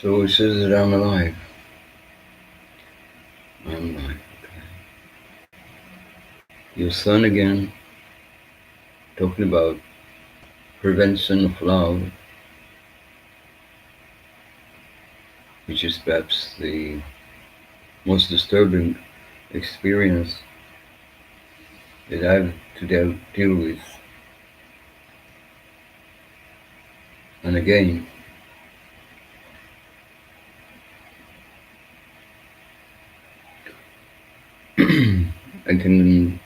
So it says that I'm alive. I'm alive. Your son again, talking about prevention of love, which is perhaps the most disturbing experience that I've to deal with. And again, I can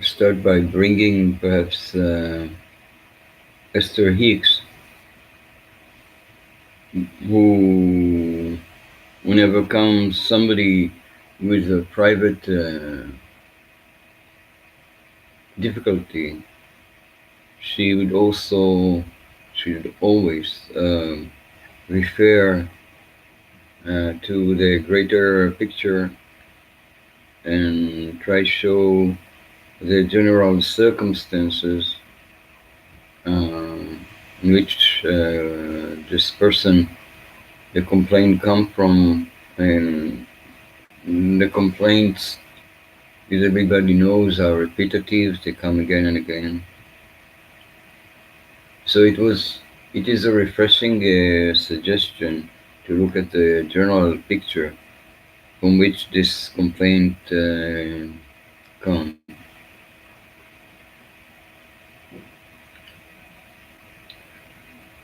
start by bringing perhaps Esther Hicks, who, whenever comes somebody with a private difficulty, she would always refer to the greater picture and try to show the general circumstances in which this person, the complaint come from, and the complaints, as everybody knows, are repetitive. They come again and again. So it is a refreshing suggestion to look at the general picture from which this complaint comes.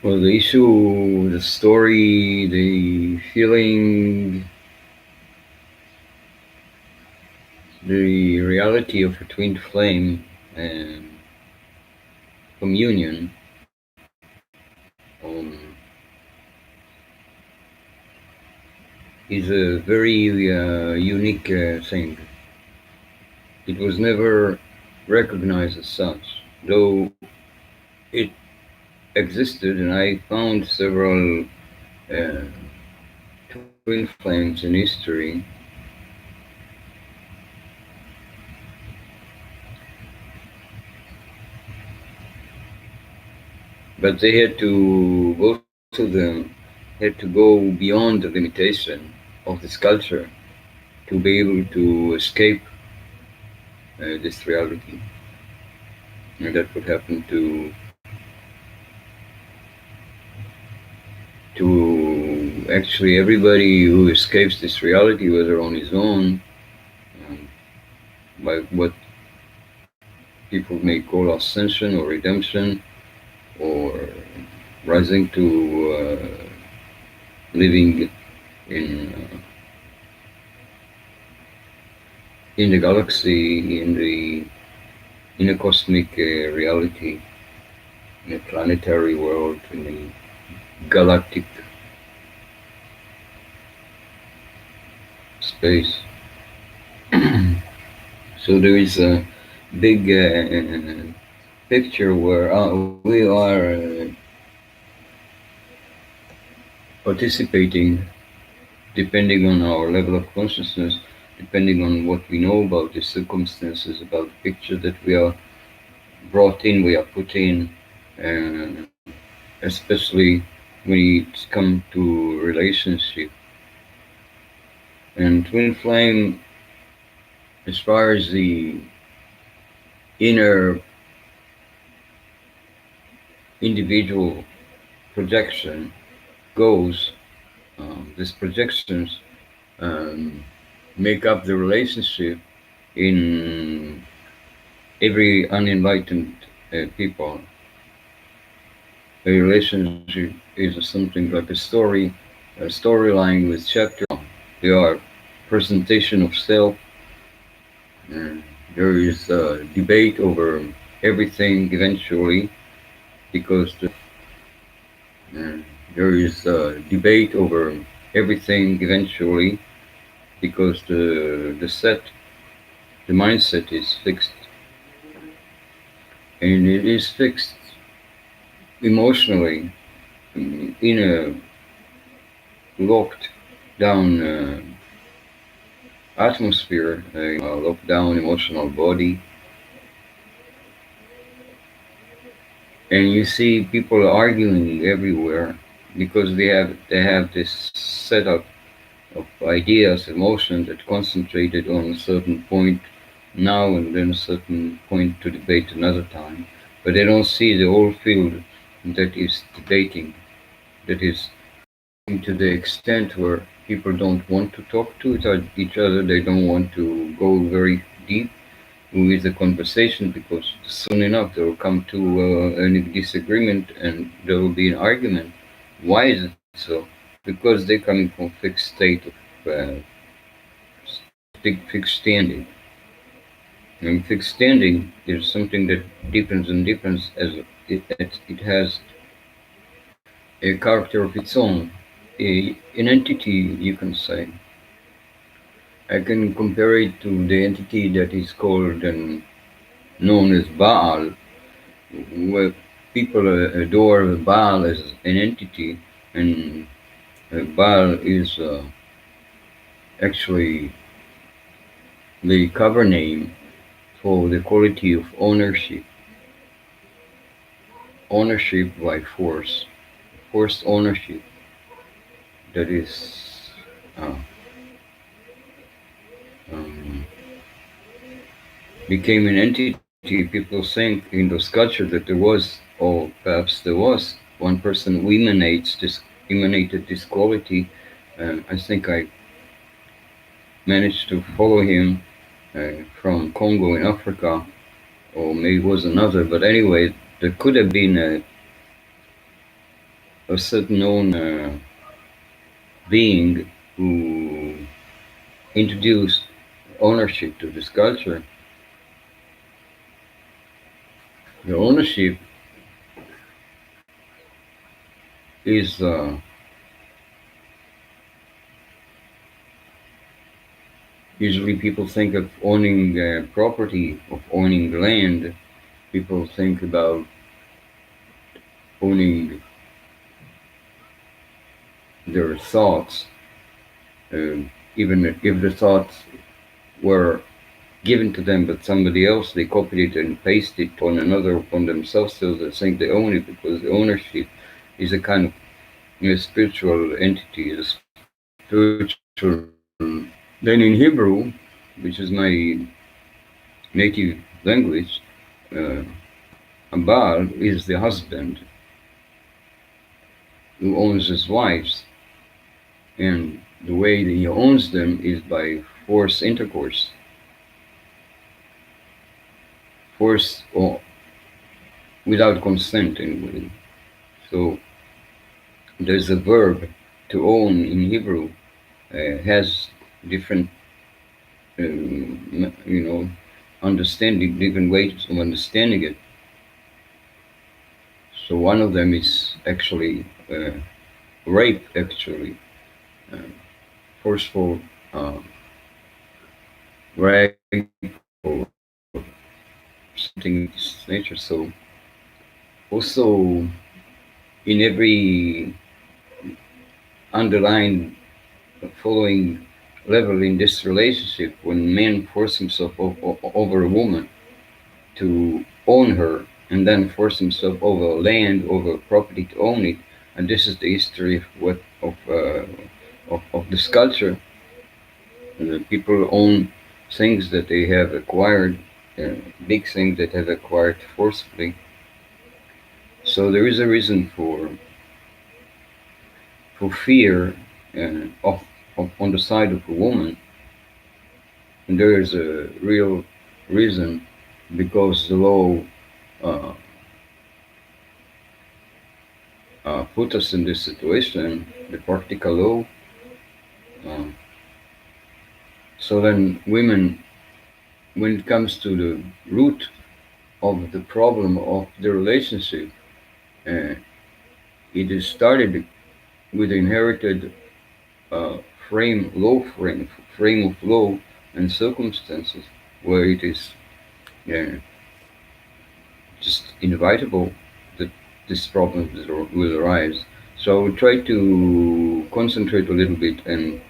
Well, the issue, the story, the feeling, the reality of a twin flame and communion um, is a very unique thing. It was never recognized as such, though it existed, and I found several uh, twin flames in history. But they had to, both of them had to go beyond the limitation of this culture to be able to escape this reality. And that would happen to actually everybody who escapes this reality, whether on his own, um, by what people may call ascension or redemption, or rising to living in in the galaxy, in a cosmic reality, in a planetary world, in a galactic space. So there is a big picture where we are participating, depending on our level of consciousness, depending on what we know about the circumstances, about the picture that we are brought in, we are put in, uh, especially when it comes to relationship. And twin flame, as far as the inner individual projection goes, these projections um, make up the relationship in every unenlightened people. A relationship is something like a storyline with chapter. They are presentation of self. Uh, there is a debate over everything eventually because uh, there is a debate over everything eventually because the mindset is fixed, and it is fixed emotionally in a locked down atmosphere, a locked down emotional body, and you see people arguing everywhere because they have this setup of ideas, emotions that concentrated on a certain point now and then a certain point to debate another time, but they don't see the whole field that is debating, that is to the extent where people don't want to talk to each other, they don't want to go very deep with the conversation because soon enough they will come to a disagreement and there will be an argument. Why is it so? Because they're coming from fixed state of fixed standing. And fixed standing is something that deepens and deepens as it has a character of its own, an entity, you can say. I can compare it to the entity that is called and known as Baal, where people adore Baal as an entity, and Baal is actually the cover name for the quality of ownership by force, forced ownership that is uh, um, became an entity. People think in those cultures that there was, or perhaps there was, one person who emanated this quality. I think I managed to follow him from Congo in Africa, or maybe it was another. But anyway, there could have been a certain known being who introduced ownership to this culture. The ownership is usually people think of owning property, of owning land. People think about owning their thoughts, uh, even if the thoughts were given to them, but somebody else, they copied it and pasted it on another, on themselves, so they think they own it because the ownership is a kind of spiritual entity, a spiritual. Then in Hebrew, which is my native language, uh, a Baal is the husband who owns his wives, and the way that he owns them is by forced intercourse, forced or without consent anyway. So there's a verb to own in Hebrew has different, understanding, different ways of understanding it. So one of them is actually rape, actually, uh, forceful rape or something of this nature. So also in every underlying following level in this relationship, when man force himself over a woman to own her, and then force himself over land, over property to own it, and this is the history of of this culture. The people own things that they have acquired, big things that have acquired forcefully. So there is a reason for fear on the side of a woman, and there is a real reason because the law uh, put us in this situation, the practical law. Uh, so then, women, when it comes to the root of the problem of the relationship, uh, it is started with inherited uh, frame of law and circumstances where it is uh, just inevitable that this problem will arise. So I will try to concentrate a little bit and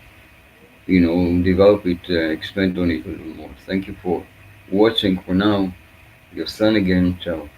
develop it, expand on it a little more. Thank you for watching. For now, your son again. Ciao.